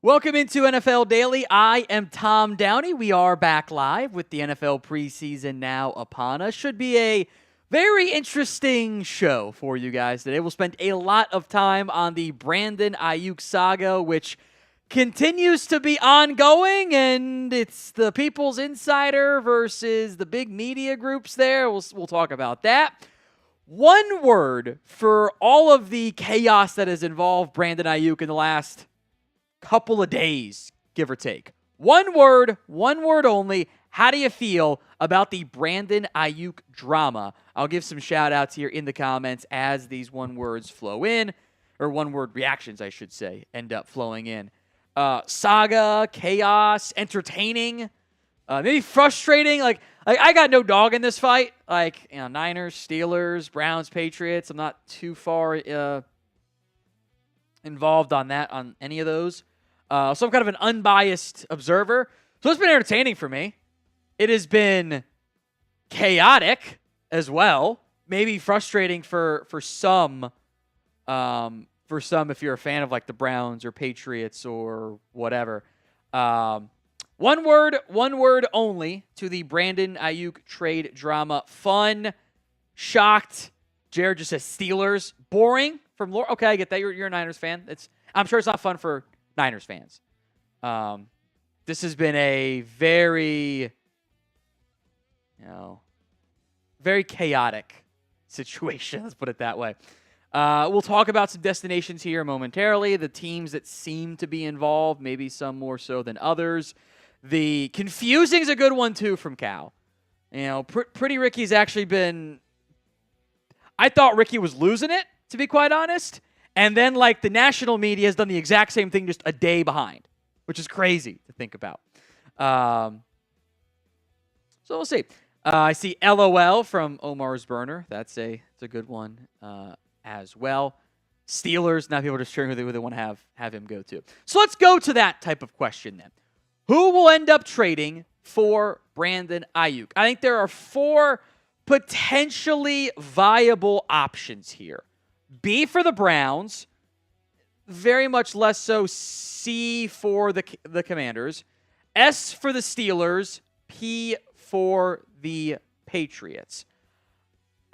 Welcome into NFL Daily. I am Tom Downey. We are back live with the NFL preseason now upon us. Should be a very interesting show for you guys today. We'll spend a lot of time on the Brandon Aiyuk saga, which continues to be ongoing, and it's the People's Insider versus the big media groups there. We'll talk about that. One word for all of the chaos that has involved Brandon Aiyuk in the last couple of days, give or take. One word only. How do you feel about the Brandon Aiyuk drama? I'll give some shout-outs here in the comments as these one-words flow in, or one-word reactions, I should say, end up flowing in. Saga, chaos, entertaining, maybe frustrating. Like I got no dog in this fight. Niners, Steelers, Browns, Patriots. I'm not too far involved on any of those. So I'm kind of an unbiased observer. So it's been entertaining for me. It has been chaotic as well. Maybe frustrating for some. For some, if you're a fan of like the Browns or Patriots or whatever. One word only to the Brandon Aiyuk trade drama. Fun, shocked. Jared just says Steelers. Boring from Laura. Okay, I get that. You're a Niners fan. I'm sure it's not fun for Niners fans. This has been a very chaotic situation. Let's put it that way. We'll talk about some destinations here momentarily. The teams that seem to be involved, maybe some more so than others. The confusing is a good one too from Cal. Pretty Ricky's actually been. I thought Ricky was losing it, to be quite honest. And then, the national media has done the exact same thing just a day behind, which is crazy to think about. So we'll see. I see LOL from Omar's Burner. That's a good one as well. Steelers, now people are just sharing who they want to have him go to. So let's go to that type of question then. Who will end up trading for Brandon Aiyuk? I think there are 4 potentially viable options here. B for the Browns, very much less so. C for the Commanders, S for the Steelers, P for the Patriots.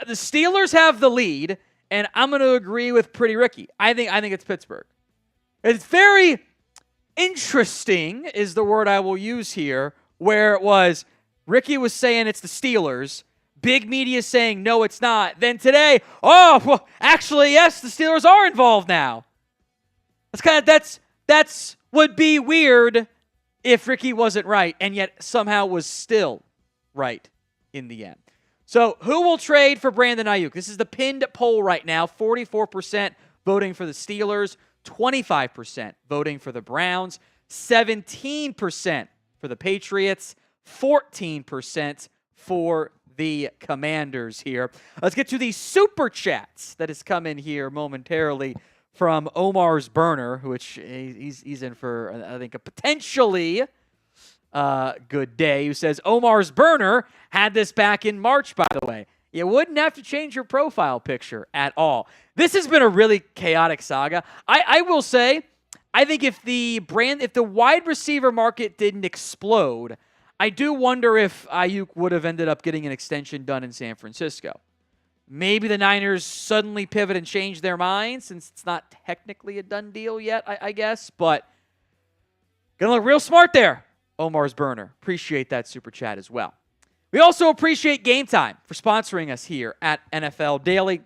The Steelers have the lead, and I'm going to agree with Pretty Ricky. I think it's Pittsburgh. It's very interesting is the word I will use here, where it was Ricky was saying it's the Steelers. Big media saying, no, it's not. Then today, actually, yes, the Steelers are involved now. That's would be weird if Ricky wasn't right and yet somehow was still right in the end. So who will trade for Brandon Aiyuk? This is the pinned poll right now. 44% voting for the Steelers, 25% voting for the Browns, 17% for the Patriots, 14% for the Commanders here. Let's get to the super chats that has come in here momentarily from Omar's Burner, which he's in for, I think, a potentially good day, who says, Omar's Burner had this back in March, by the way. You wouldn't have to change your profile picture at all. This has been a really chaotic saga. I will say, I think if the wide receiver market didn't explode, I do wonder if Aiyuk would have ended up getting an extension done in San Francisco. Maybe the Niners suddenly pivot and change their mind since it's not technically a done deal yet, I guess. But gonna look real smart there, Omar's Burner. Appreciate that super chat as well. We also appreciate Game Time for sponsoring us here at NFL Daily.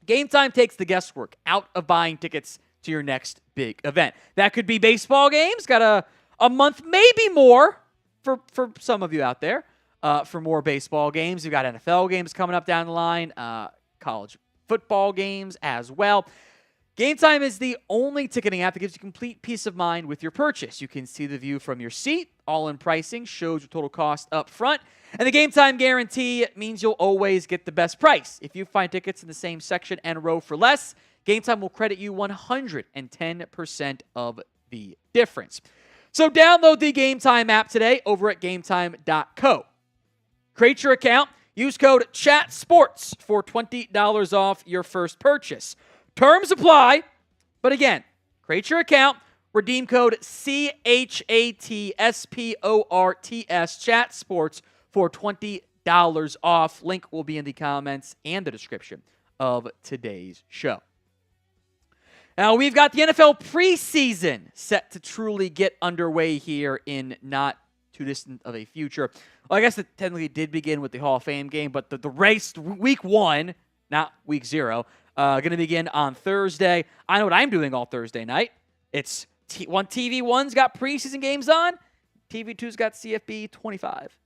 Game Time takes the guesswork out of buying tickets to your next big event. That could be baseball games. Got a month, maybe more, for some of you out there, for more baseball games. You've got NFL games coming up down the line, college football games as well. Game Time is the only ticketing app that gives you complete peace of mind with your purchase. You can see the view from your seat. All-in pricing shows your total cost up front. And the Game Time guarantee means you'll always get the best price. If you find tickets in the same section and row for less, Game Time will credit you 110% of the difference. So download the Game Time app today over at gametime.co. Create your account. Use code CHATSPORTS for $20 off your first purchase. Terms apply. But again, create your account. Redeem code CHATSPORTS, Chat Sports, for $20 off. Link will be in the comments and the description of today's show. Now, we've got the NFL preseason set to truly get underway here in not too distant of a future. Well, I guess it technically did begin with the Hall of Fame game, but the race, week 1, not week 0, going to begin on Thursday. I know what I'm doing all Thursday night. It's TV1's got preseason games on. TV2's got CFB 25.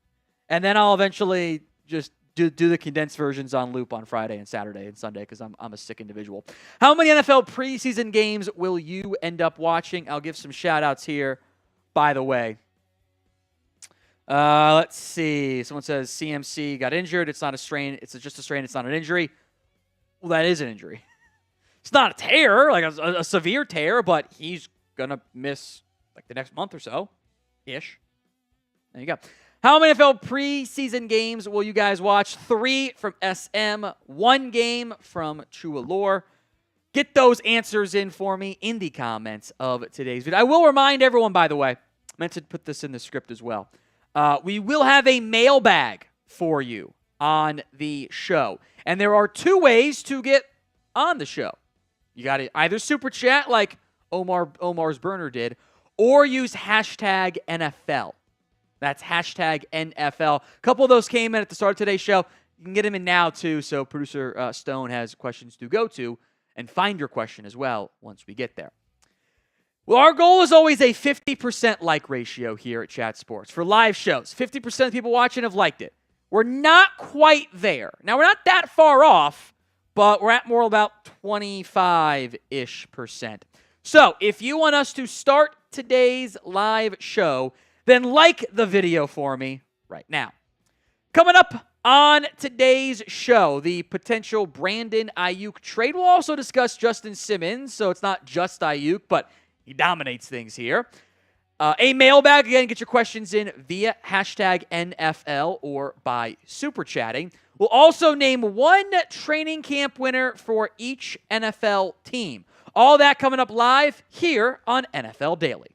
And then I'll eventually just do the condensed versions on loop on Friday and Saturday and Sunday because I'm a sick individual. How many NFL preseason games will you end up watching? I'll give some shout-outs here, by the way. Let's see. Someone says CMC got injured. It's not a strain. It's just a strain. It's not an injury. Well, that is an injury. It's not a tear, like a severe tear, but he's going to miss like the next month or so-ish. There you go. How many NFL preseason games will you guys watch? 3 from SM, 1 game from True Allure. Get those answers in for me in the comments of today's video. I will remind everyone, by the way, I meant to put this in the script as well. We will have a mailbag for you on the show. And there are 2 ways to get on the show. You got to either super chat like Omar's burner did, or use hashtag NFL. That's hashtag NFL. A couple of those came in at the start of today's show. You can get them in now, too, so producer Stone has questions to go to and find your question as well once we get there. Well, our goal is always a 50% like ratio here at Chat Sports. For live shows, 50% of people watching have liked it. We're not quite there. Now, we're not that far off, but we're at more about 25-ish%. So, if you want us to start today's live show, then like the video for me right now. Coming up on today's show, the potential Brandon Aiyuk trade. We'll also discuss Justin Simmons, so it's not just Aiyuk, but he dominates things here. A mailbag, again, get your questions in via hashtag NFL or by super chatting. We'll also name 1 training camp winner for each NFL team. All that coming up live here on NFL Daily.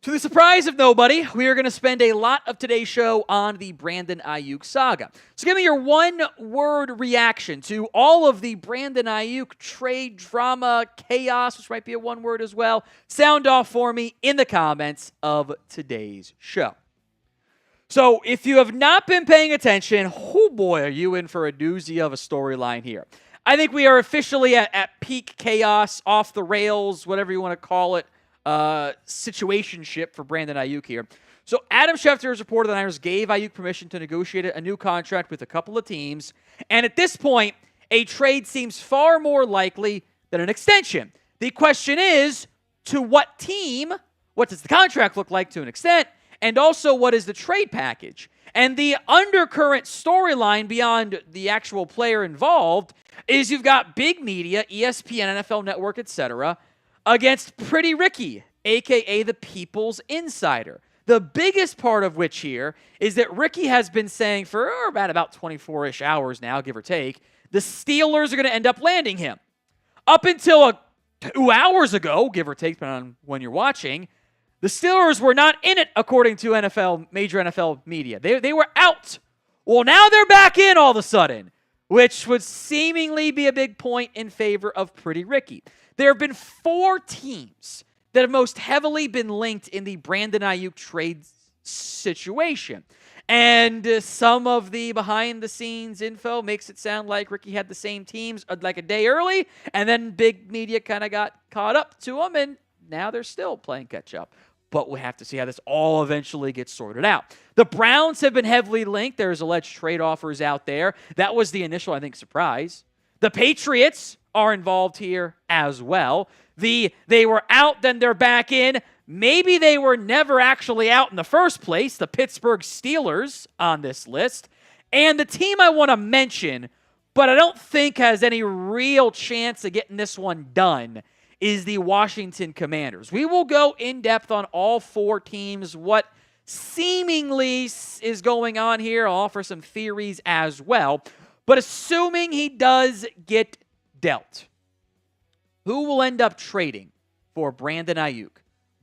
To the surprise of nobody, we are going to spend a lot of today's show on the Brandon Aiyuk saga. So give me your 1-word reaction to all of the Brandon Aiyuk trade drama, chaos, which might be a 1 word as well. Sound off for me in the comments of today's show. So if you have not been paying attention, oh boy, are you in for a doozy of a storyline here. I think we are officially at peak chaos, off the rails, whatever you want to call it. Situationship for Brandon Aiyuk here. So Adam Schefter has reported the Niners gave Aiyuk permission to negotiate a new contract with a couple of teams, and at this point, a trade seems far more likely than an extension. The question is, to what team? What does the contract look like to an extent? And also, what is the trade package? And the undercurrent storyline beyond the actual player involved is you've got big media, ESPN, NFL Network, etc., against Pretty Ricky, a.k.a. the People's Insider. The biggest part of which here is that Ricky has been saying for about 24-ish hours now, give or take, the Steelers are going to end up landing him. Up until 2 hours ago, give or take, depending on when you're watching, the Steelers were not in it, according to major NFL media. They were out. Well, now they're back in all of a sudden, which would seemingly be a big point in favor of Pretty Ricky. There have been 4 teams that have most heavily been linked in the Brandon Aiyuk trade situation. And some of the behind-the-scenes info makes it sound like Ricky had the same teams like a day early, and then big media kind of got caught up to them, and now they're still playing catch-up. But we have to see how this all eventually gets sorted out. The Browns have been heavily linked. There's alleged trade offers out there. That was the initial, I think, surprise. The Patriots are involved here as well. They were out, then they're back in. Maybe they were never actually out in the first place, the Pittsburgh Steelers on this list. And the team I want to mention, but I don't think has any real chance of getting this one done, is the Washington Commanders. We will go in depth on all 4 teams, what seemingly is going on here. I'll offer some theories as well. But assuming he does get dealt, who will end up trading for Brandon Aiyuk?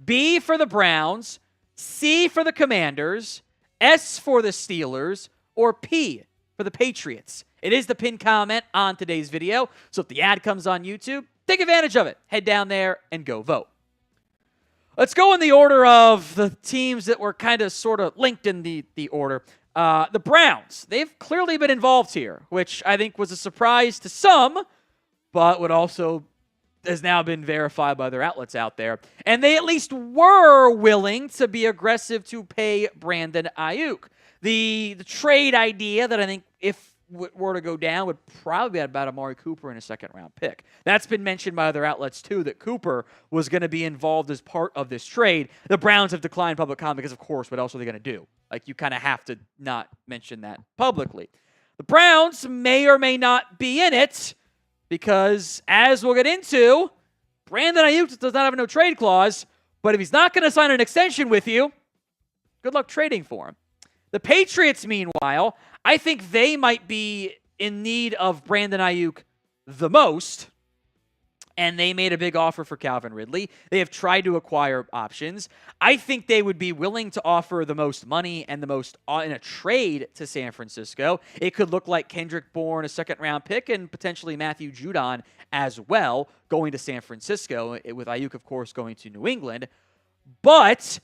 B for the Browns, C for the Commanders, S for the Steelers, or P for the Patriots? It is the pinned comment on today's video, so if the ad comes on YouTube, take advantage of it. Head down there and go vote. Let's go in the order of the teams that were kind of sort of linked in the order. The Browns, they've clearly been involved here, which I think was a surprise to some, but would also has now been verified by their outlets out there. And they at least were willing to be aggressive to pay Brandon Aiyuk. The trade idea that I think if were to go down would probably be about Amari Cooper in a second-round pick. That's been mentioned by other outlets, too, that Cooper was going to be involved as part of this trade. The Browns have declined public comment because, of course, what else are they going to do? Like, you kind of have to not mention that publicly. The Browns may or may not be in it because, as we'll get into, Brandon Aiyuk does not have a no-trade clause, but if he's not going to sign an extension with you, good luck trading for him. The Patriots, meanwhile, I think they might be in need of Brandon Aiyuk the most, and they made a big offer for Calvin Ridley. They have tried to acquire options. I think they would be willing to offer the most money and the most in a trade to San Francisco. It could look like Kendrick Bourne, a second-round pick, and potentially Matthew Judon as well, going to San Francisco, with Aiyuk, of course, going to New England. But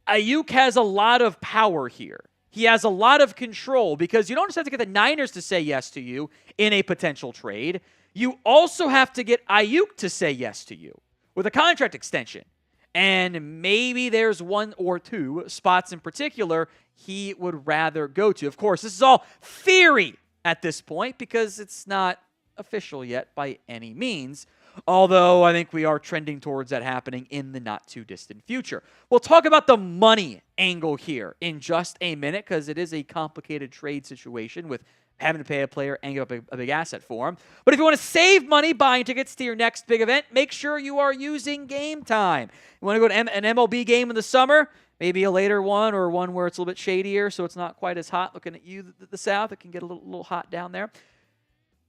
Aiyuk has a lot of power here. He has a lot of control because you don't just have to get the Niners to say yes to you in a potential trade. You also have to get Aiyuk to say yes to you with a contract extension. And maybe there's one or two spots in particular he would rather go to. Of course, this is all theory at this point because it's not official yet by any means. Although I think we are trending towards that happening in the not-too-distant future. We'll talk about the money angle here in just a minute because it is a complicated trade situation with having to pay a player and give up a big asset for him. But if you want to save money buying tickets to your next big event, make sure you are using Game Time. You want to go to an MLB game in the summer, maybe a later one or one where it's a little bit shadier so it's not quite as hot looking at you, the South. It can get a little hot down there.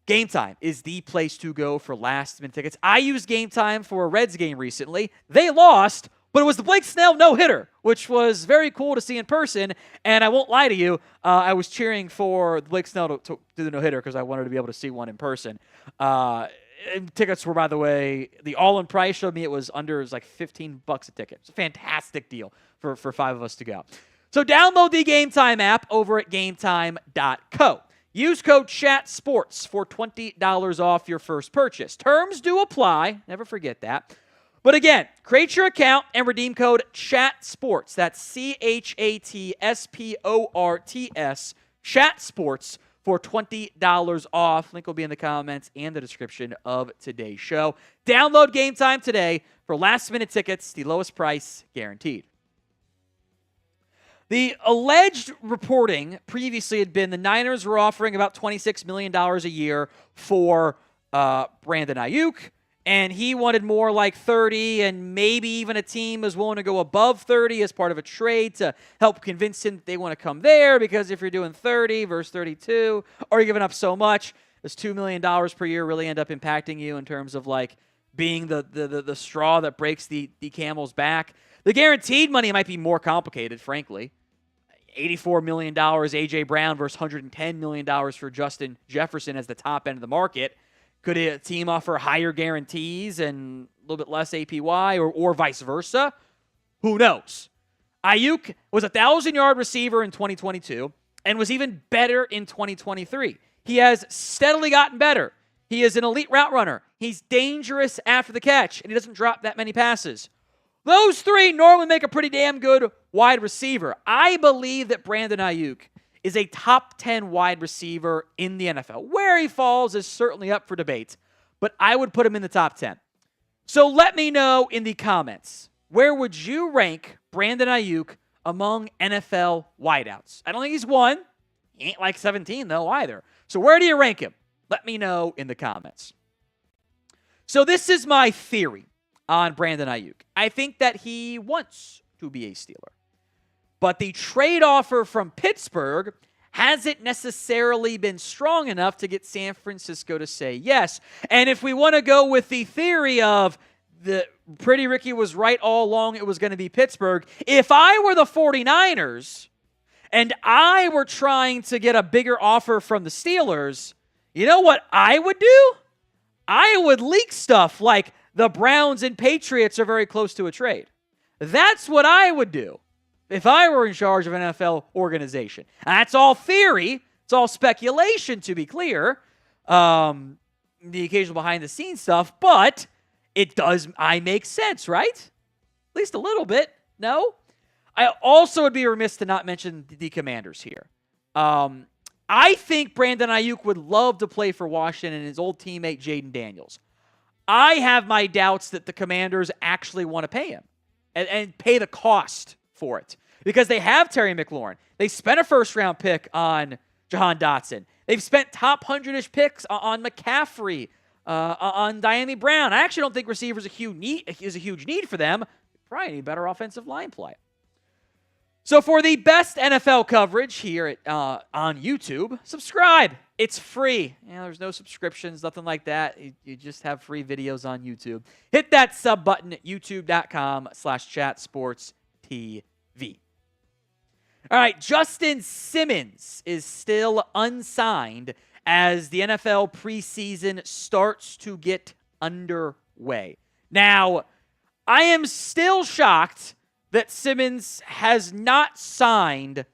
Game Time is the place to go for last-minute tickets. I used Game Time for a Reds game recently. They lost, but it was the Blake Snell no-hitter, which was very cool to see in person. And I won't lie to you, I was cheering for Blake Snell to do the no-hitter because I wanted to be able to see one in person. And tickets were, by the way, the all-in price showed me it was like $15 a ticket. It's a fantastic deal for five of us to go. So download the Game Time app over at gametime.co. Use code CHATSPORTS for $20 off your first purchase. Terms do apply. Never forget that. But again, create your account and redeem code CHATSPORTS. That's CHATSPORTS. CHATSPORTS for $20 off. Link will be in the comments and the description of today's show. Download Game Time today for last-minute tickets, the lowest price guaranteed. The alleged reporting previously had been the Niners were offering about $26 million a year for Brandon Aiyuk, and he wanted more like 30, and maybe even a team was willing to go above 30 as part of a trade to help convince him that they want to come there, because if you're doing 30 versus 32, or you're giving up so much, does $2 million per year really end up impacting you in terms of like being the straw that breaks the camel's back? The guaranteed money might be more complicated, frankly. $84 million A.J. Brown versus $110 million for Justin Jefferson as the top end of the market. Could a team offer higher guarantees and a little bit less APY or vice versa? Who knows? Aiyuk was a 1,000-yard receiver in 2022 and was even better in 2023. He has steadily gotten better. He is an elite route runner. He's dangerous after the catch, and he doesn't drop that many passes. Those three normally make a pretty damn good wide receiver. I believe that Brandon Aiyuk is a top 10 wide receiver in the NFL. Where he falls is certainly up for debate, but I would put him in the top 10. So let me know in the comments, where would you rank Brandon Aiyuk among NFL wideouts? I don't think he's one. He ain't like 17, though, either. So where do you rank him? Let me know in the comments. So this is my theory on Brandon Aiyuk. I think that he wants to be a Steeler. But the trade offer from Pittsburgh hasn't necessarily been strong enough to get San Francisco to say yes. And if we want to go with the theory of the Pretty Ricky was right all along, it was going to be Pittsburgh. If I were the 49ers and I were trying to get a bigger offer from the Steelers, you know what I would do? I would leak stuff like the Browns and Patriots are very close to a trade. That's what I would do if I were in charge of an NFL organization. That's all theory. It's all speculation, to be clear. The occasional behind-the-scenes stuff, but I make sense, right? At least a little bit, no? I also would be remiss to not mention the Commanders here. I think Brandon Aiyuk would love to play for Washington and his old teammate Jaden Daniels. I have my doubts that the Commanders actually want to pay him and pay the cost for it because they have Terry McLaurin. They spent a first-round pick on Jahan Dotson. They've spent top 100-ish picks on McCaffrey, on Diami Brown. I actually don't think receivers is a huge need for them. They probably need better offensive line play. So for the best NFL coverage here on YouTube, subscribe. It's free. There's no subscriptions, nothing like that. You just have free videos on YouTube. Hit that sub button at youtube.com/chatsportstv. All right, Justin Simmons is still unsigned as the NFL preseason starts to get underway. Now, I am still shocked that Simmons has not signed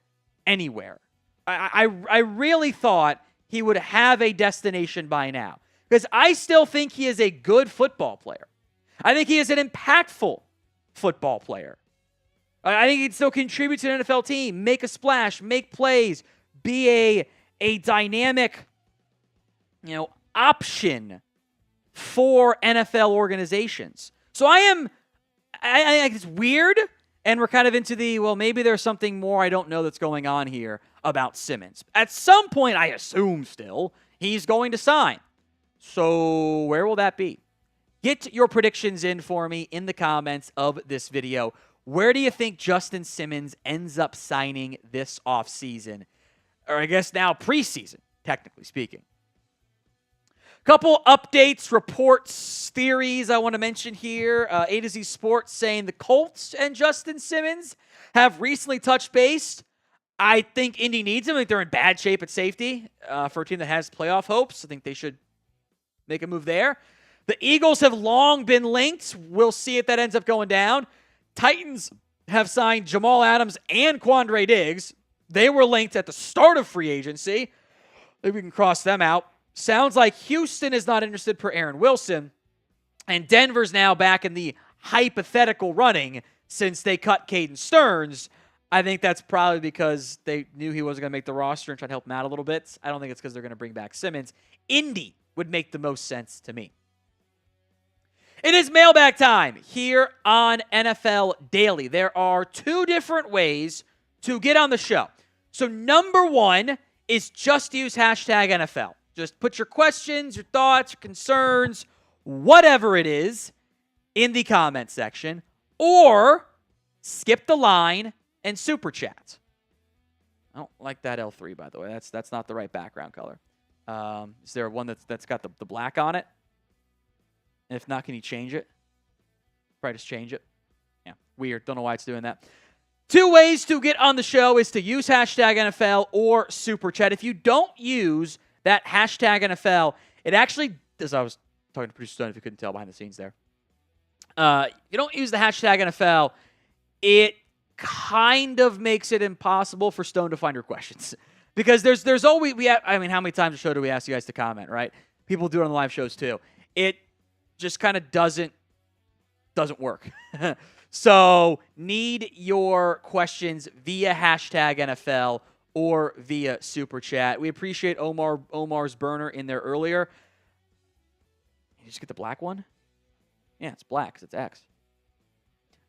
anywhere. I really thought he would have a destination by now because I still think he is a good football player. I think he is an impactful football player. I think he'd still contribute to an NFL team, make a splash, make plays, be a dynamic, option for NFL organizations. So I think it's weird, and we're kind of into maybe there's something more I don't know that's going on here about Simmons. At some point, I assume still, he's going to sign. So where will that be? Get your predictions in for me in the comments of this video. Where do you think Justin Simmons ends up signing this offseason? Or I guess now preseason, technically speaking. Couple updates, reports, theories I want to mention here. A to Z Sports saying the Colts and Justin Simmons have recently touched base. I think Indy needs him. I think they're in bad shape at safety for a team that has playoff hopes. I think they should make a move there. The Eagles have long been linked. We'll see if that ends up going down. Titans have signed Jamal Adams and Quandre Diggs. They were linked at the start of free agency. Maybe we can cross them out. Sounds like Houston is not interested per Aaron Wilson. And Denver's now back in the hypothetical running since they cut Caden Sterns. I think that's probably because they knew he wasn't going to make the roster and try to help him out a little bit. I don't think it's because they're going to bring back Simmons. Indy would make the most sense to me. It is mailbag time here on NFL Daily. There are two different ways to get on the show. So number one is just use hashtag NFL. Just put your questions, your thoughts, your concerns, whatever it is, in the comment section. Or skip the line and super chat. I don't like that L3, by the way. That's not the right background color. Is there one that's got the black on it? And if not, can you change it? Probably just change it. Yeah, weird. Don't know why it's doing that. Two ways to get on the show is to use hashtag NFL or super chat. If you don't use that hashtag NFL, it actually, as I was talking to producer Stone, if you couldn't tell behind the scenes there, you don't use the hashtag NFL, it kind of makes it impossible for Stone to find your questions. Because there's always, how many times a show do we ask you guys to comment, right? People do it on the live shows too. It just kind of doesn't work. So need your questions via hashtag NFL or via super chat. We appreciate Omar's burner in there earlier. You just get the black one? Yeah, it's black because it's X.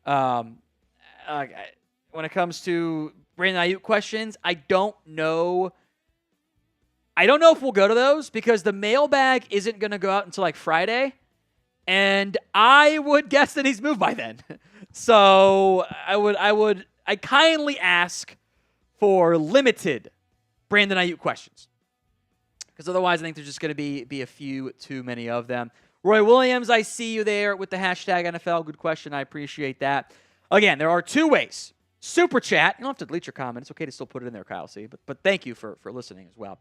When it comes to Brandon Aiyuk questions, I don't know if we'll go to those because the mailbag isn't going to go out until like Friday. And I would guess that he's moved by then. So I I kindly ask for limited Brandon Aiyuk questions. Because otherwise, I think there's just going to be a few too many of them. Roy Williams, I see you there with the hashtag NFL. Good question. I appreciate that. Again, there are two ways. Super chat. You don't have to delete your comment. It's okay to still put it in there, Kyle C. But thank you for listening as well.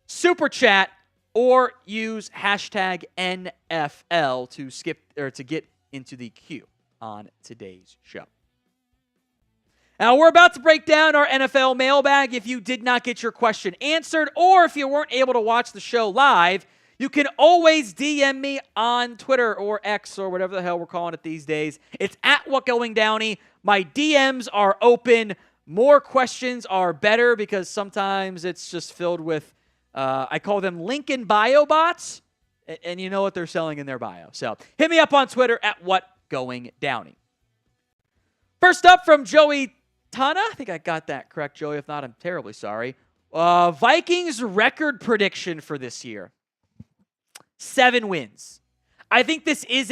Super chat or use hashtag NFL to skip or to get into the queue on today's show. Now, we're about to break down our NFL mailbag. If you did not get your question answered, or if you weren't able to watch the show live, you can always DM me on Twitter or X or whatever the hell we're calling it these days. It's at WhatGoingDowney. My DMs are open. More questions are better because sometimes it's just filled with, I call them link in bio bots, and you know what they're selling in their bio. So hit me up on Twitter at WhatGoingDowney. First up from Joey Tana. I think I got that correct, Joey. If not, I'm terribly sorry. Vikings record prediction for this year. 7 wins. I think this is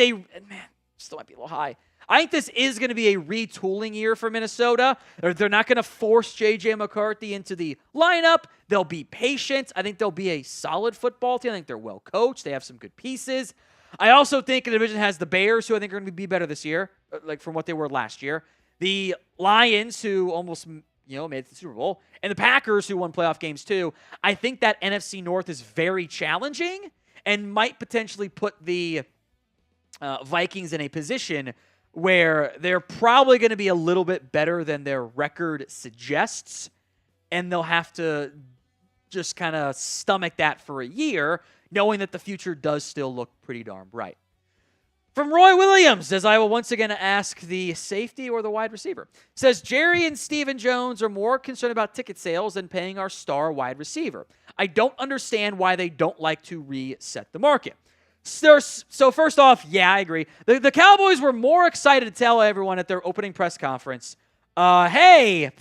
still might be a little high. I think this is going to be a retooling year for Minnesota. They're not going to force J.J. McCarthy into the lineup. They'll be patient. I think they'll be a solid football team. I think they're well coached. They have some good pieces. I also think the division has the Bears, who I think are going to be better this year, like from what they were last year. The Lions, who almost made it to the Super Bowl, and the Packers, who won playoff games too. I think that NFC North is very challenging and might potentially put the Vikings in a position where they're probably going to be a little bit better than their record suggests, and they'll have to just kind of stomach that for a year, knowing that the future does still look pretty darn bright. From Roy Williams, as I will once again ask the safety or the wide receiver, says Jerry and Stephen Jones are more concerned about ticket sales than paying our star wide receiver. I don't understand why they don't like to reset the market. So first off, yeah, I agree. The Cowboys were more excited to tell everyone at their opening press conference, hey,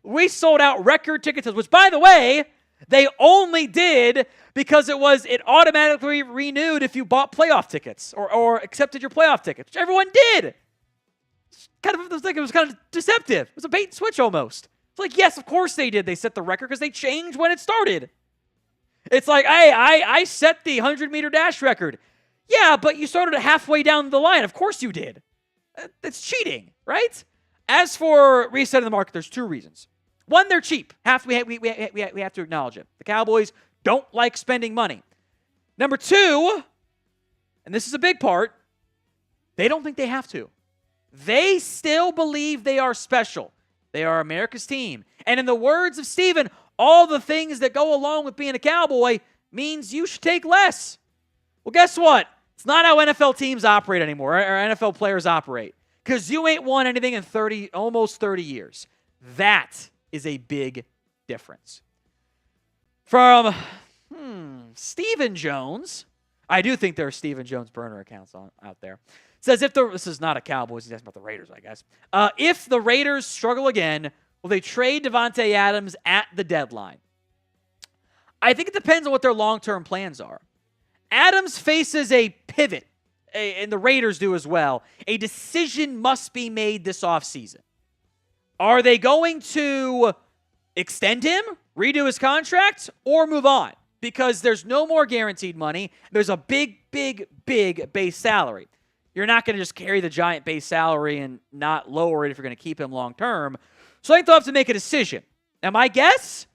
we sold out record ticket sales, which, by the way, they only did because it automatically renewed if you bought playoff tickets or accepted your playoff tickets, which everyone did. It was kind of deceptive. It was a bait and switch almost. It's like, yes, of course they did. They set the record because they changed when it started. It's like, hey, I set the 100-meter dash record. Yeah, but you started halfway down the line. Of course you did. It's cheating, right? As for resetting the market, there's 2 reasons. One, they're cheap. We have to acknowledge it. The Cowboys don't like spending money. Number 2, and this is a big part, they don't think they have to. They still believe they are special. They are America's team. And in the words of Steven, all the things that go along with being a Cowboy means you should take less. Well, guess what? It's not how NFL teams operate anymore, or NFL players operate. Because you ain't won anything in almost 30 years. That is a big difference. From Stephen Jones, I do think there are Stephen Jones burner accounts out there. Says this is not a Cowboys, he's asking about the Raiders, I guess. If the Raiders struggle again, will they trade Davante Adams at the deadline? I think it depends on what their long-term plans are. Adams faces a pivot, and the Raiders do as well. A decision must be made this offseason. Are they going to extend him, redo his contract, or move on? Because there's no more guaranteed money. There's a big, big, big base salary. You're not going to just carry the giant base salary and not lower it if you're going to keep him long-term. So I think they'll have to make a decision. Now, my guess,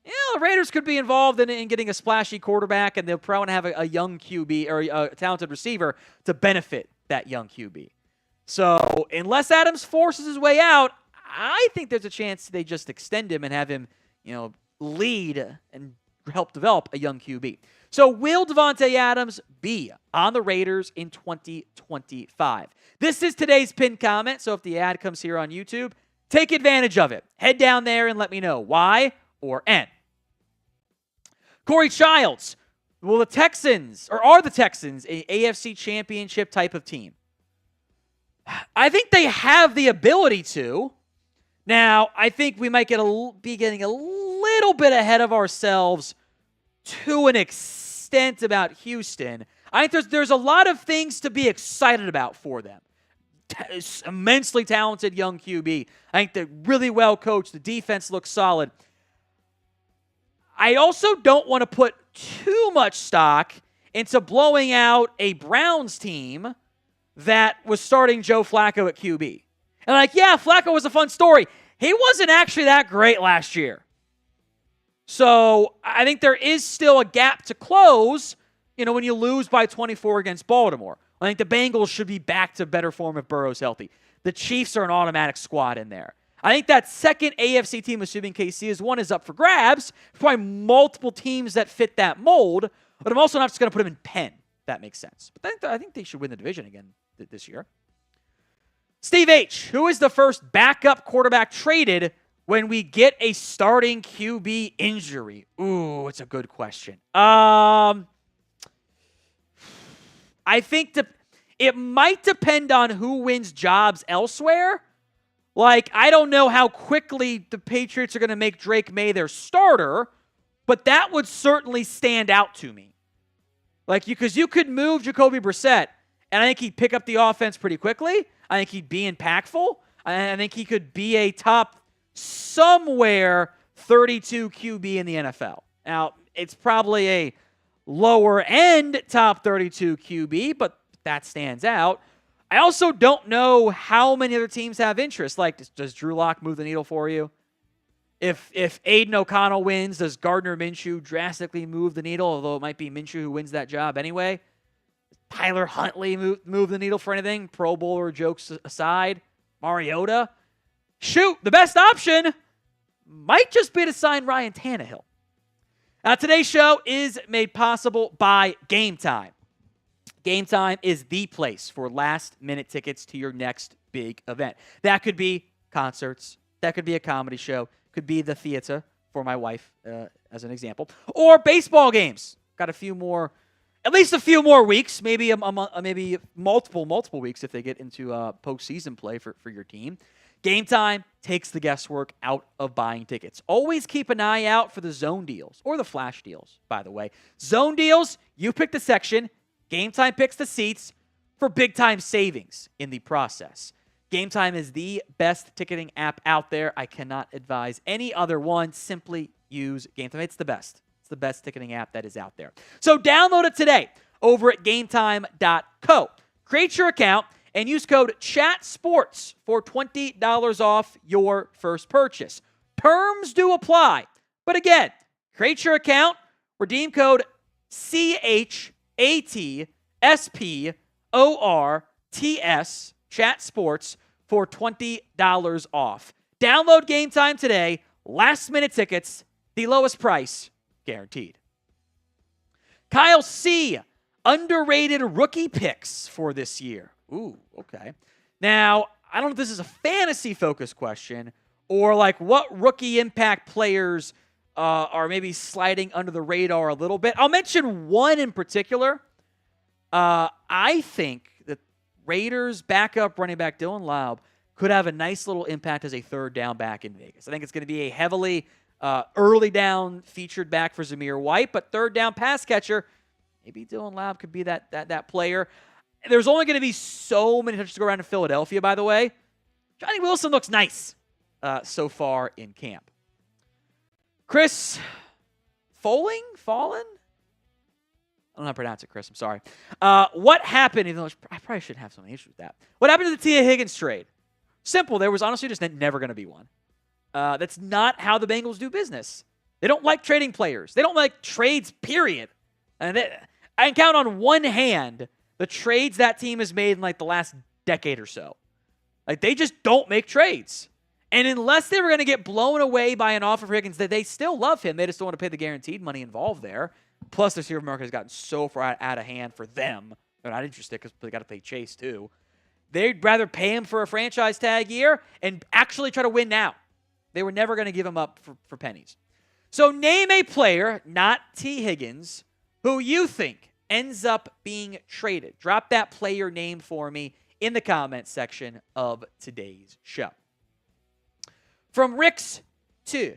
the Raiders could be involved in getting a splashy quarterback, and they'll probably have a young QB or a talented receiver to benefit that young QB. So unless Adams forces his way out, I think there's a chance they just extend him and have him, lead and help develop a young QB. So will Davante Adams be on the Raiders in 2025? This is today's pinned comment, so if the ad comes here on YouTube, take advantage of it. Head down there and let me know why or N. Corey Childs, are the Texans a AFC championship type of team? I think they have the ability to. Now, I think we might be getting a little bit ahead of ourselves to an extent about Houston. I think there's a lot of things to be excited about for them. immensely talented young QB. I think they're really well coached. The defense looks solid. I also don't want to put too much stock into blowing out a Browns team that was starting Joe Flacco at QB. And like, yeah, Flacco was a fun story. He wasn't actually that great last year. So I think there is still a gap to close, when you lose by 24 against Baltimore. I think the Bengals should be back to better form if Burrow's healthy. The Chiefs are an automatic squad in there. I think that second AFC team, assuming KC is up for grabs. There's probably multiple teams that fit that mold, but I'm also not just going to put them in pen, if that makes sense. But I think they should win the division again this year. Steve H., who is the first backup quarterback traded when we get a starting QB injury? Ooh, it's a good question. I think it might depend on who wins jobs elsewhere. Like, I don't know how quickly the Patriots are going to make Drake May their starter, but that would certainly stand out to me. Like, because you could move Jacoby Brissett, and I think he'd pick up the offense pretty quickly. I think he'd be impactful. I think he could be a top somewhere 32 QB in the NFL. Now, it's probably a lower end top 32 QB, but that stands out. I also don't know how many other teams have interest. Like, does Drew Lock move the needle for you? If Aiden O'Connell wins, does Gardner Minshew drastically move the needle, although it might be Minshew who wins that job anyway? Does Tyler Huntley move the needle for anything? Pro Bowler jokes aside. Mariota? Shoot, the best option might just be to sign Ryan Tannehill. Now, today's show is made possible by Game Time. Game Time is the place for last-minute tickets to your next big event. That could be concerts. That could be a comedy show. Could be the theater for my wife, as an example. Or baseball games. Got at least a few more weeks, maybe maybe multiple weeks if they get into postseason play for your team. Game Time takes the guesswork out of buying tickets. Always keep an eye out for the zone deals, or the flash deals, by the way. Zone deals, you pick the section. Game Time picks the seats for big-time savings in the process. Game Time is the best ticketing app out there. I cannot advise any other one. Simply use Game Time. It's the best. It's the best ticketing app that is out there. So download it today over at GameTime.co. Create your account and use code CHATSPORTS for $20 off your first purchase. Terms do apply. But again, create your account, redeem code CHATSPORTS, Chat Sports, for $20 off. Download Game Time today. Last minute tickets, the lowest price guaranteed. Kyle C., underrated rookie picks for this year. Ooh, okay. Now, I don't know if this is a fantasy-focused question or like what rookie impact players are maybe sliding under the radar a little bit. I'll mention one in particular. I think that Raiders backup running back Dylan Laub could have a nice little impact as a third down back in Vegas. I think it's going to be a heavily early down featured back for Zamir White, but third down pass catcher, maybe Dylan Laub could be that player. There's only going to be so many touches to go around in Philadelphia, by the way. Johnny Wilson looks nice so far in camp. Chris Fallen? I don't know how to pronounce it, Chris. I'm sorry. What happened, even though I probably shouldn't have so many issues with that. What happened to the Tia Higgins trade? Simple. There was honestly just never going to be one. That's not how the Bengals do business. They don't like trading players. They don't like trades, period. And I can count on one hand the trades that team has made in like the last decade or so. Like, they just don't make trades. And unless they were going to get blown away by an offer for Higgins, that they still love him. They just don't want to pay the guaranteed money involved there. Plus, the receiver market has gotten so far out of hand for them. They're not interested because they got to pay Chase too. They'd rather pay him for a franchise tag year and actually try to win now. They were never going to give him up for pennies. So name a player, not T. Higgins, who you think ends up being traded. Drop that player name for me in the comments section of today's show. From Rick's 2,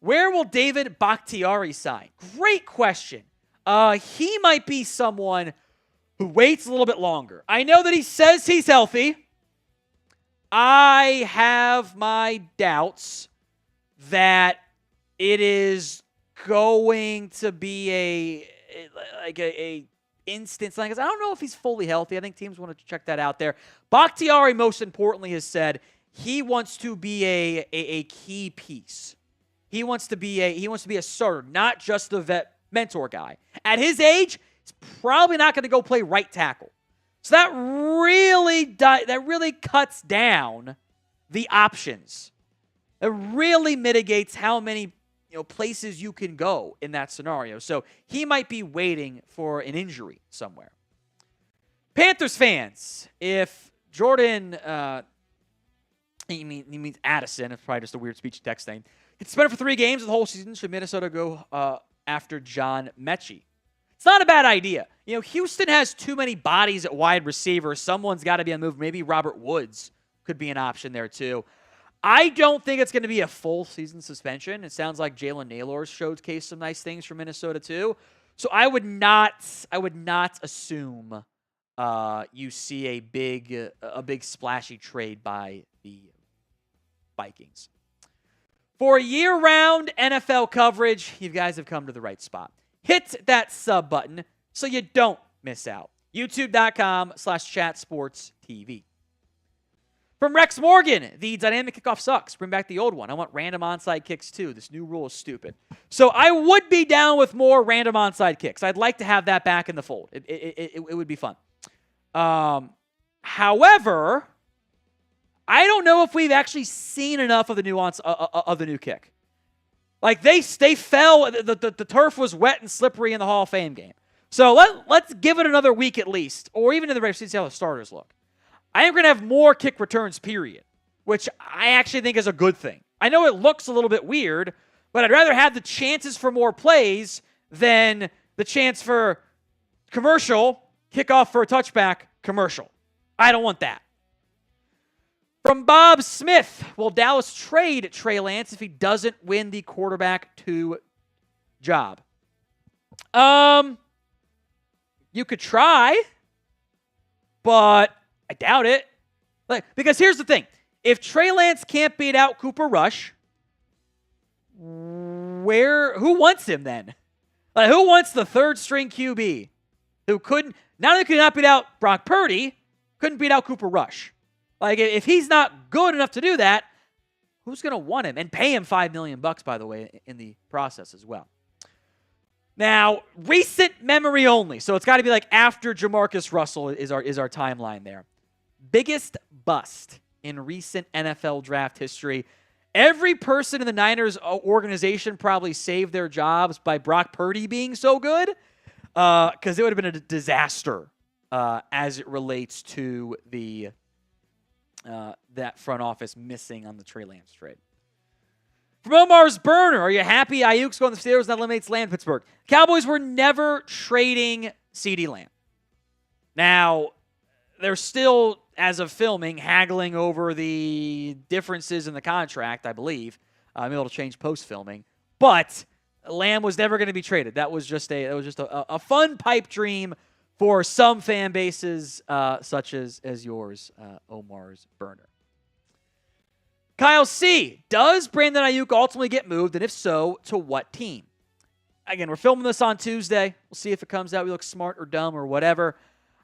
where will David Bakhtiari sign? Great question. He might be someone who waits a little bit longer. I know that he says he's healthy. I have my doubts that it is going to be a instance like this. I don't know if he's fully healthy. I think teams want to check that out there. Bakhtiari, most importantly, has said he wants to be a key piece. He wants to be a starter, not just the vet mentor guy. At his age, he's probably not going to go play right tackle. So that really cuts down the options. It really mitigates how many places you can go in that scenario. So he might be waiting for an injury somewhere. Panthers fans, if Jordan, he means Addison, it's probably just a weird speech text thing, it's better for 3 games of the whole season. Should Minnesota go after John Mechie? It's not a bad idea. Houston has too many bodies at wide receiver. Someone's got to be on the move. Maybe Robert Woods could be an option there too. I don't think it's going to be a full season suspension. It sounds like Jalen Naylor showcased some nice things for Minnesota too. So I would not assume you see a big splashy trade by the Vikings. For year-round NFL coverage, you guys have come to the right spot. Hit that sub button so you don't miss out. YouTube.com/chatsportstv. From Rex Morgan, the dynamic kickoff sucks. Bring back the old one. I want random onside kicks too. This new rule is stupid. So I would be down with more random onside kicks. I'd like to have that back in the fold. It would be fun. However, I don't know if we've actually seen enough of the nuance of the new kick. Like they fell. The turf was wet and slippery in the Hall of Fame game. So let's give it another week at least, or even in the regular season, see how the starters look. I am going to have more kick returns, period, which I actually think is a good thing. I know it looks a little bit weird, but I'd rather have the chances for more plays than the chance for commercial, kickoff for a touchback, commercial. I don't want that. From Bob Smith, will Dallas trade Trey Lance if he doesn't win the quarterback 2 job? You could try, but I doubt it. Because here's the thing. If Trey Lance can't beat out Cooper Rush, who wants him then? Who wants the third-string QB who not only could not beat out Brock Purdy, couldn't beat out Cooper Rush? If he's not good enough to do that, who's going to want him? And pay him $5 million, by the way, in the process as well. Now, recent memory only. So it's got to be after Jamarcus Russell is our timeline there. Biggest bust in recent NFL draft history. Every person in the Niners organization probably saved their jobs by Brock Purdy being so good, because it would have been a disaster as it relates to the that front office missing on the Trey Lance trade. From Omar's Burner, are you happy Aiyuk's going to the Steelers and that eliminates Lamb Pittsburgh? Cowboys were never trading CeeDee Lamb. Now, they're still, as of filming, haggling over the differences in the contract, I believe. Maybe it'll change post-filming. But Lamb was never going to be traded. That was just a fun pipe dream for some fan bases such as yours, Omar's Burner. Kyle C. Does Brandon Aiyuk ultimately get moved, and if so, to what team? Again, we're filming this on Tuesday. We'll see if it comes out we look smart or dumb or whatever.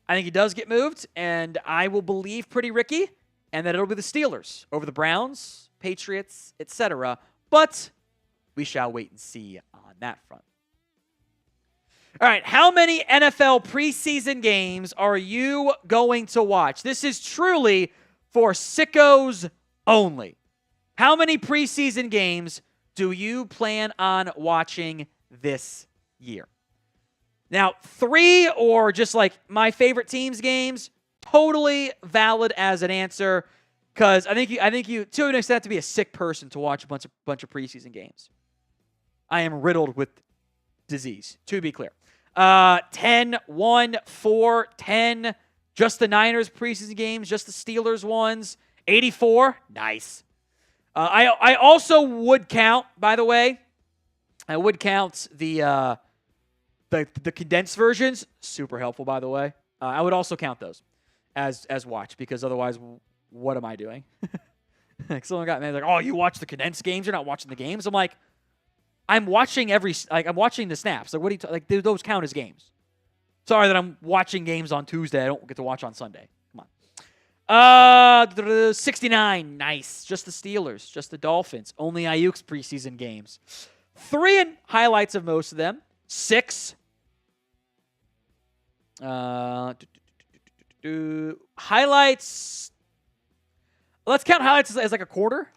I think he does get moved, and I will believe Pretty Ricky, and that it'll be the Steelers over the Browns, Patriots, etc. But we shall wait and see on that front. All right, how many NFL preseason games are you going to watch? This is truly for sickos only. How many preseason games do you plan on watching this year? Now, 3 or just my favorite teams games, totally valid as an answer, because I think you to an extent have to be a sick person to watch a bunch of preseason games. I am riddled with disease, to be clear. 10, 1, 4, 10, just the Niners preseason games, just the Steelers ones, 84, nice. I also would count, by the way, the condensed versions, super helpful, by the way. I would also count those as watch, because otherwise what am I doing? Like someone got mad, like, oh, you watch the condensed games? You're not watching the games? I'm like, I'm watching I'm watching the snaps. Like, what do you, like, those count as games? Sorry that I'm watching games on Tuesday. I don't get to watch on Sunday. Come on. 69. Nice. Just the Steelers. Just the Dolphins. Only Aiyuk's preseason games. 3 and highlights of most of them. 6. Highlights. Let's count highlights as like a quarter.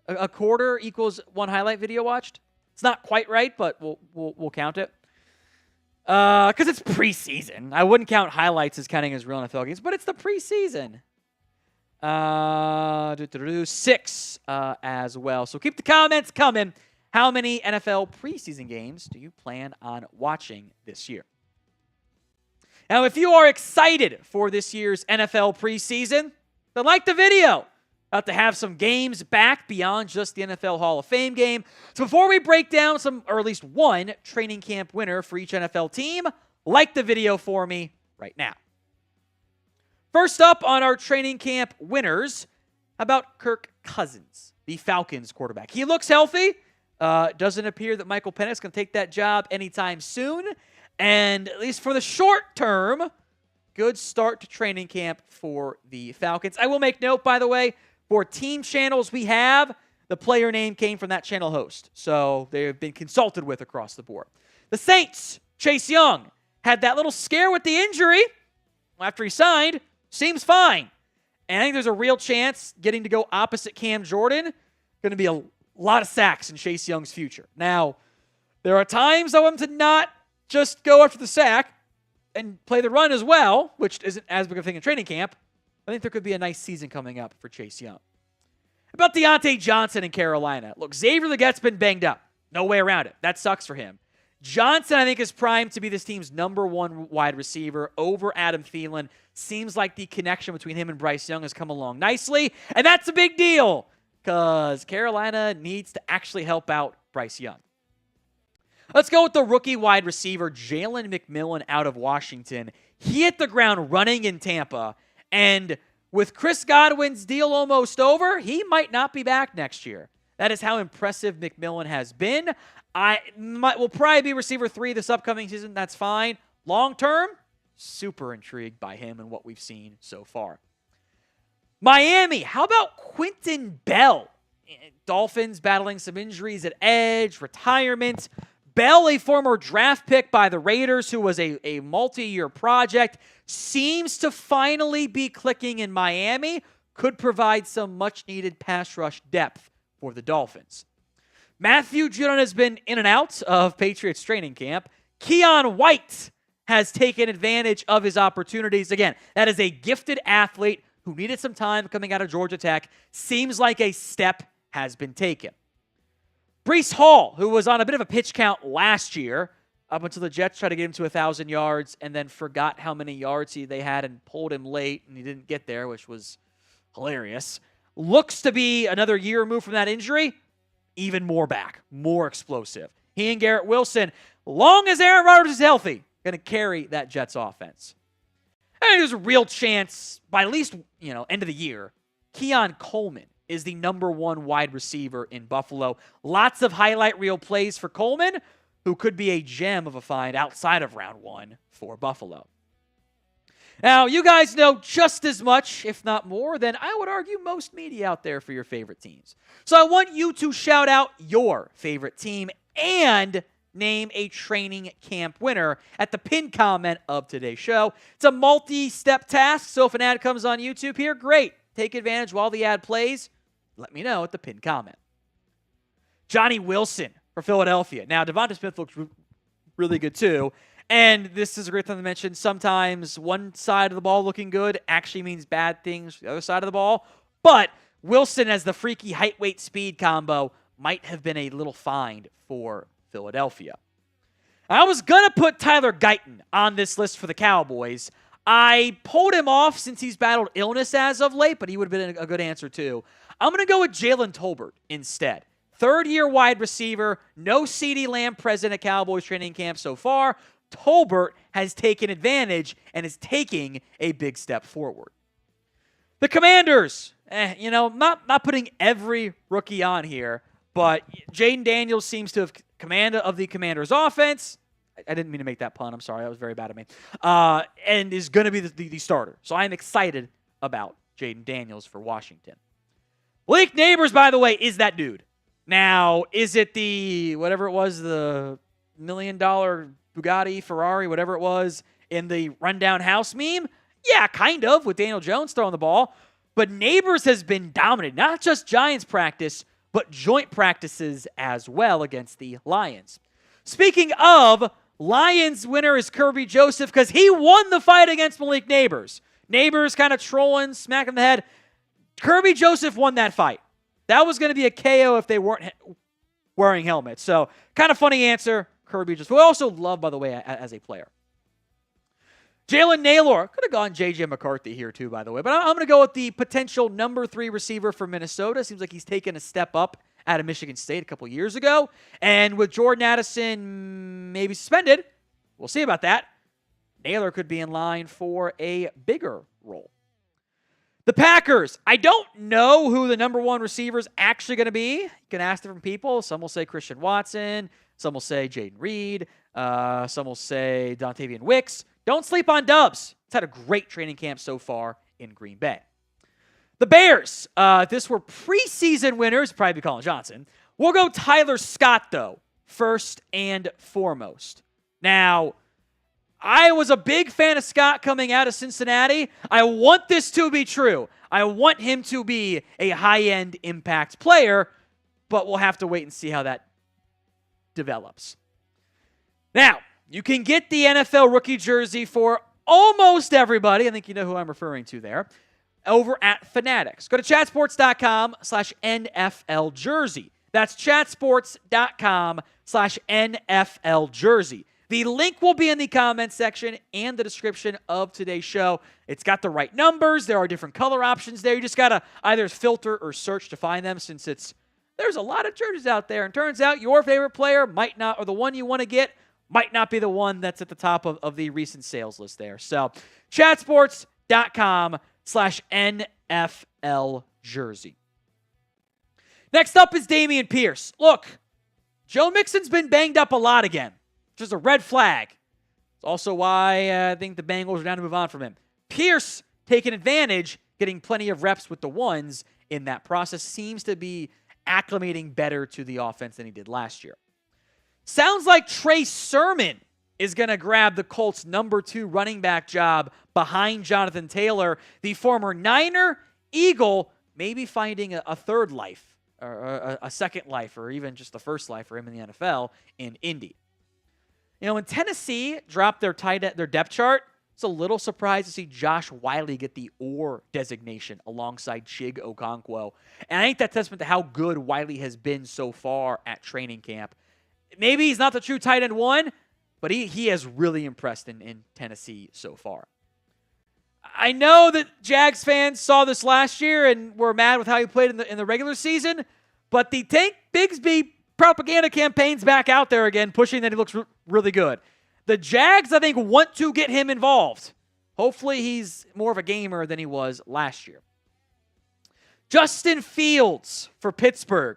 A quarter equals 1 highlight video watched. It's not quite right, but we'll count it. Because it's preseason. I wouldn't count highlights as counting as real NFL games, but it's the preseason. 6 as well. So keep the comments coming. How many NFL preseason games do you plan on watching this year? Now, if you are excited for this year's NFL preseason, then like the video. About to have some games back beyond just the NFL Hall of Fame game. So before we break down or at least one training camp winner for each NFL team, like the video for me right now. First up on our training camp winners, how about Kirk Cousins, the Falcons quarterback? He looks healthy. Doesn't appear that Michael Penix can take that job anytime soon. And at least for the short term, good start to training camp for the Falcons. I will make note, by the way, for team channels we have, the player name came from that channel host. So they've been consulted with across the board. The Saints, Chase Young, had that little scare with the injury after he signed. Seems fine. And I think there's a real chance getting to go opposite Cam Jordan. Going to be a lot of sacks in Chase Young's future. Now, there are times I want him to not just go after the sack and play the run as well, which isn't as big of a thing in training camp. I think there could be a nice season coming up for Chase Young. About Deontay Johnson in Carolina. Look, Xavier Legette's been banged up. No way around it. That sucks for him. Johnson, I think, is primed to be this team's #1 wide receiver over Adam Thielen. Seems like the connection between him and Bryce Young has come along nicely, and that's a big deal because Carolina needs to actually help out Bryce Young. Let's go with the rookie wide receiver, Jalen McMillan out of Washington. He hit the ground running in Tampa, and with Chris Godwin's deal almost over, he might not be back next year. That is how impressive McMillan has been. Will probably be receiver 3 this upcoming season. That's fine. Long term, super intrigued by him and what we've seen so far. Miami, how about Quentin Bell? Dolphins battling some injuries at edge, retirement. Bell, a former draft pick by the Raiders who was a multi-year project, seems to finally be clicking in Miami. Could provide some much-needed pass rush depth for the Dolphins. Matthew Judon has been in and out of Patriots training camp. Keon White has taken advantage of his opportunities. Again, that is a gifted athlete who needed some time coming out of Georgia Tech. Seems like a step has been taken. Breece Hall, who was on a bit of a pitch count last year, up until the Jets tried to get him to 1,000 yards and then forgot how many yards they had and pulled him late, and he didn't get there, which was hilarious. Looks to be another year removed from that injury. Even more back, more explosive. He and Garrett Wilson, long as Aaron Rodgers is healthy, going to carry that Jets offense. I think there's a real chance by at least, end of the year, Keon Coleman is the #1 wide receiver in Buffalo. Lots of highlight reel plays for Coleman, who could be a gem of a find outside of round 1 for Buffalo. Now, you guys know just as much, if not more, than I would argue most media out there for your favorite teams. So I want you to shout out your favorite team and name a training camp winner at the pinned comment of today's show. It's a multi-step task, so if an ad comes on YouTube here, great. Take advantage while the ad plays. Let me know at the pinned comment. Johnny Wilson for Philadelphia. Now, Devonta Smith looks really good too. And this is a great thing to mention. Sometimes one side of the ball looking good actually means bad things for the other side of the ball. But Wilson as the freaky height, weight, speed combo might have been a little find for Philadelphia. I was going to put Tyler Guyton on this list for the Cowboys. I pulled him off since he's battled illness as of late, but he would have been a good answer too. I'm going to go with Jalen Tolbert instead. Third-year wide receiver, no CeeDee Lamb present at Cowboys training camp so far. Tolbert has taken advantage and is taking a big step forward. The Commanders, not putting every rookie on here, but Jaden Daniels seems to have command of the Commanders' offense. I didn't mean to make that pun. I'm sorry. That was very bad of me. And is going to be the starter. So I'm excited about Jaden Daniels for Washington. Malik Neighbors, by the way, is that dude. Now, is it the $1 million Bugatti, Ferrari, whatever it was, in the rundown house meme? Yeah, kind of, with Daniel Jones throwing the ball. But Neighbors has been dominant, not just Giants practice, but joint practices as well against the Lions. Speaking of, Lions winner is Kirby Joseph because he won the fight against Malik Neighbors. Neighbors kind of trolling, smacking the head. Kirby Joseph won that fight. That was going to be a KO if they weren't wearing helmets. So, kind of funny answer. Kirby Joseph, who I also love, by the way, as a player. Jalen Naylor. Could have gone J.J. McCarthy here, too, by the way. But I'm going to go with the potential number 3 receiver for Minnesota. Seems like he's taken a step up out of Michigan State a couple years ago. And with Jordan Addison maybe suspended, we'll see about that. Naylor could be in line for a bigger role. The Packers. I don't know who the number 1 receiver is actually going to be. You can ask different people. Some will say Christian Watson. Some will say Jaden Reed. Some will say Dontavian Wicks. Don't sleep on Dubs. It's had a great training camp so far in Green Bay. The Bears. If this were preseason winners, probably be Colin Johnson. We'll go Tyler Scott, though, first and foremost. Now, I was a big fan of Scott coming out of Cincinnati. I want this to be true. I want him to be a high-end impact player, but we'll have to wait and see how that develops. Now, you can get the NFL rookie jersey for almost everybody. I think you know who I'm referring to there. Over at Fanatics. Go to chatsports.com/NFL jersey. That's chatsports.com/NFL jersey. The link will be in the comments section and the description of today's show. It's got the right numbers. There are different color options there. You just got to either filter or search to find them since there's a lot of jerseys out there. And turns out your favorite player might not, or the one you want to get, might not be the one that's at the top of the recent sales list there. So chatsports.com/NFL jersey. Next up is Dameon Pierce. Look, Joe Mixon's been banged up a lot again. Just a red flag. It's also why I think the Bengals are down to move on from him. Pierce taking advantage, getting plenty of reps with the ones in that process, seems to be acclimating better to the offense than he did last year. Sounds like Trey Sermon is going to grab the Colts' number 2 running back job behind Jonathan Taylor, the former Niner, Eagle, maybe finding a third life, or a second life, or even just the first life for him in the NFL in Indy. You know, when Tennessee dropped their depth chart, it's a little surprised to see Josh Whyle get the OR designation alongside Chig Okonkwo. And I think that's testament to how good Whyle has been so far at training camp. Maybe he's not the true tight end 1, but he has really impressed in Tennessee so far. I know that Jags fans saw this last year and were mad with how he played in the regular season, but the Tank Bigsby propaganda campaign's back out there again, pushing that he looks really good. The Jags, I think, want to get him involved. Hopefully he's more of a gamer than he was last year. Justin Fields for Pittsburgh.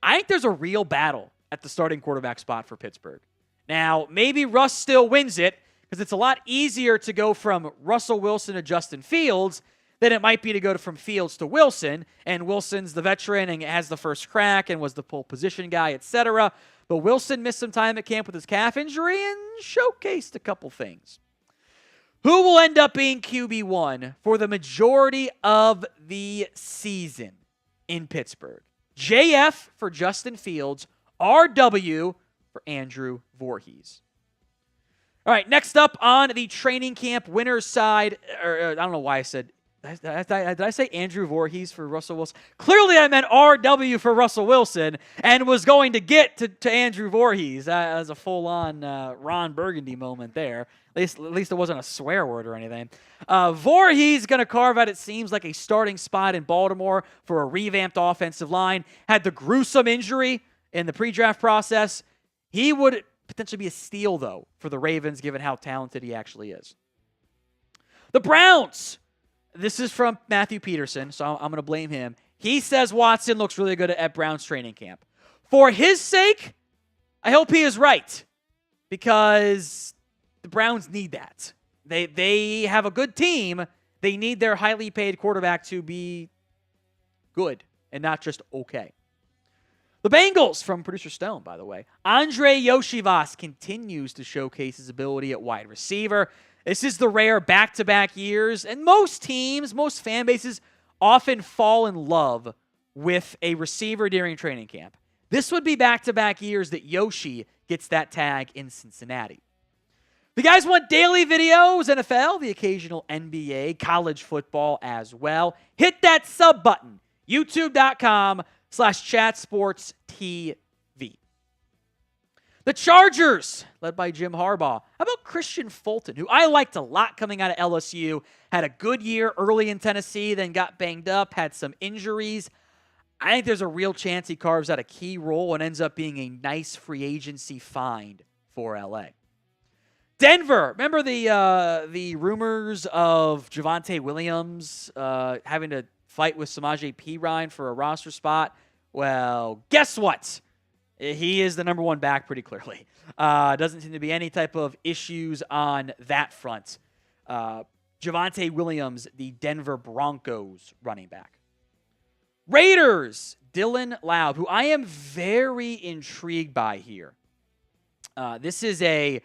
I think there's a real battle at the starting quarterback spot for Pittsburgh. Now, maybe Russ still wins it because it's a lot easier to go from Russell Wilson to Justin Fields than it might be to go from Fields to Wilson. And Wilson's the veteran and has the first crack and was the pole position guy, etc. But Wilson missed some time at camp with his calf injury and showcased a couple things. Who will end up being QB1 for the majority of the season in Pittsburgh? JF for Justin Fields, RW for Andrew Voorhees. All right, next up on the training camp winners side, I don't know why I said, did I say Andrew Voorhees for Russell Wilson? Clearly I meant RW for Russell Wilson and was going to get to Andrew Voorhees as a full-on Ron Burgundy moment there. At least it wasn't a swear word or anything. Voorhees going to carve out, it seems like, a starting spot in Baltimore for a revamped offensive line. Had the gruesome injury in the pre-draft process. He would potentially be a steal, though, for the Ravens, given how talented he actually is. The Browns. This is from Matthew Peterson, so I'm going to blame him. He says Watson looks really good at Brown's training camp. For his sake, I hope he is right, because the Browns need that. They have a good team. They need their highly paid quarterback to be good and not just okay. The Bengals, from Producer Stone, by the way. Andre Yoshivas continues to showcase his ability at wide receiver. This is the rare back-to-back years, and most teams, most fan bases, often fall in love with a receiver during training camp. This would be back-to-back years that Yoshi gets that tag in Cincinnati. If you guys want daily videos, NFL, the occasional NBA, college football as well, hit that sub button, youtube.com/chatsportstv. The Chargers, led by Jim Harbaugh. How about Christian Fulton, who I liked a lot coming out of LSU, had a good year early in Tennessee, then got banged up, had some injuries. I think there's a real chance he carves out a key role and ends up being a nice free agency find for LA. Denver, remember the rumors of Javonte Williams having to fight with Samaje Perine for a roster spot? Well, guess what? He is the number one back pretty clearly. Doesn't seem to be any type of issues on that front. Javonte Williams, the Denver Broncos running back. Raiders, Dylan Laub, who I am very intrigued by here. This is a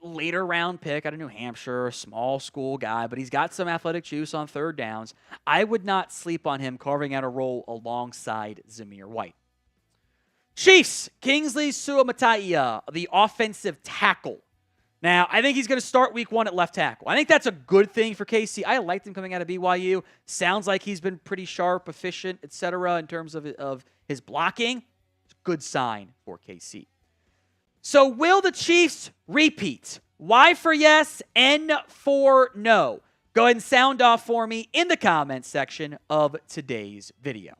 later round pick out of New Hampshire, a small school guy, but he's got some athletic juice on third downs. I would not sleep on him carving out a role alongside Zamir White. Chiefs, Kingsley Suamataia, the offensive tackle. Now, I think he's going to start week 1 at left tackle. I think that's a good thing for KC. I liked him coming out of BYU. Sounds like he's been pretty sharp, efficient, etc. in terms of his blocking. It's a good sign for KC. So will the Chiefs repeat? Y for yes, N for no. Go ahead and sound off for me in the comments section of today's video.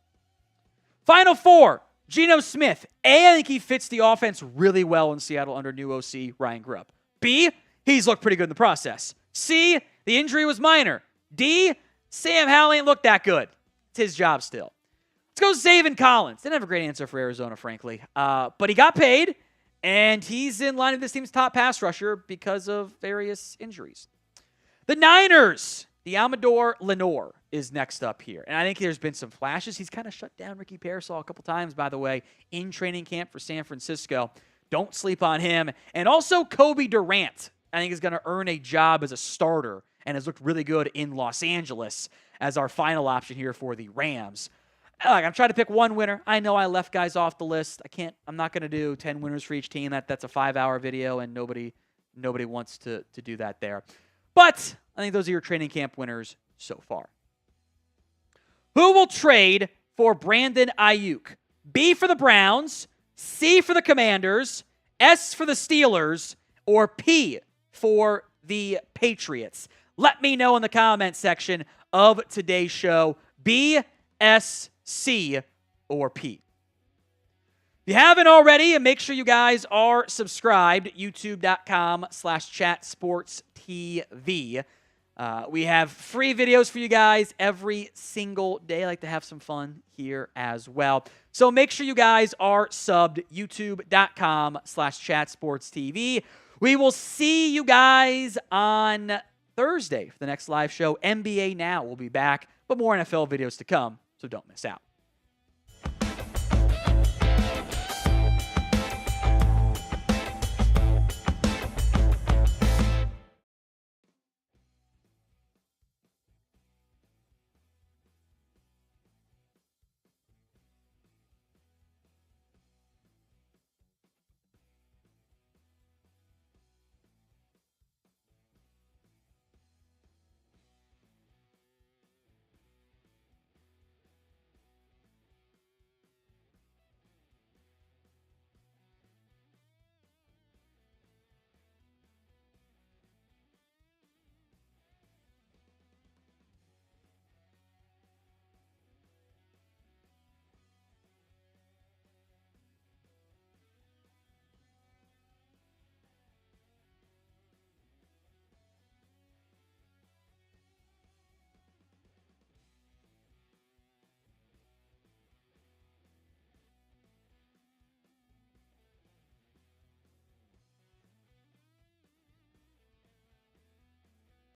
Final 4. Geno Smith. A, I think he fits the offense really well in Seattle under new OC Ryan Grubb. B, he's looked pretty good in the process. C, the injury was minor. D, Sam Howell ain't looked that good. It's his job still. Let's go Zaven Collins. Didn't have a great answer for Arizona, frankly. But he got paid, and he's in line with this team's top pass rusher because of various injuries. The Niners. The Amador Lenore is next up here. And I think there's been some flashes. He's kind of shut down Ricky Pearsall a couple times, by the way, in training camp for San Francisco. Don't sleep on him. And also Kobe Durant, I think, is going to earn a job as a starter and has looked really good in Los Angeles as our final option here for the Rams. I'm trying to pick one winner. I know I left guys off the list. I'm not going to do 10 winners for each team. That's a 5-hour video, and nobody wants to do that there. But I think those are your training camp winners so far. Who will trade for Brandon Aiyuk? B for the Browns, C for the Commanders, S for the Steelers, or P for the Patriots? Let me know in the comment section of today's show. B, S, C, or P. If you haven't already, and make sure you guys are subscribed, youtube.com/chatsportstv. We have free videos for you guys every single day. I like to have some fun here as well. So make sure you guys are subbed, youtube.com/chatsportstv. We will see you guys on Thursday for the next live show. NBA Now will be back, but more NFL videos to come, so don't miss out.